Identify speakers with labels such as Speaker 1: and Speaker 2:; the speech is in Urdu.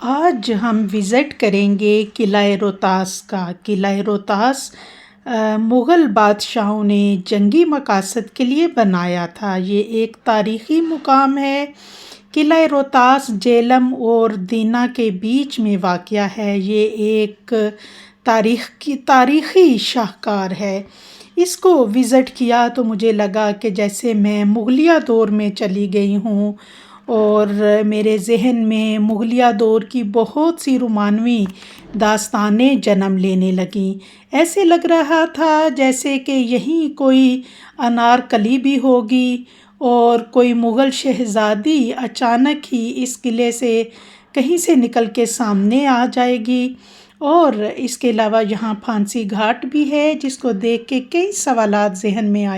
Speaker 1: آج ہم وزٹ کریں گے قلعہ روہتاس کا۔ قلعہ روہتاس مغل بادشاہوں نے جنگی مقاصد کے لیے بنایا تھا۔ یہ ایک تاریخی مقام ہے۔ قلعہ روہتاس جہلم اور دینا کے بیچ میں واقع ہے۔ یہ ایک تاریخی شاہکار ہے۔ اس کو وزٹ کیا تو مجھے لگا کہ جیسے میں مغلیہ دور میں چلی گئی ہوں، اور میرے ذہن میں مغلیہ دور کی بہت سی رومانوی داستانیں جنم لینے لگیں۔ ایسے لگ رہا تھا جیسے کہ یہیں کوئی انارکلی بھی ہوگی اور کوئی مغل شہزادی اچانک ہی اس قلعے سے کہیں سے نکل کے سامنے آ جائے گی۔ اور اس کے علاوہ یہاں پھانسی گھاٹ بھی ہے، جس کو دیکھ کے کئی سوالات ذہن میں آئے۔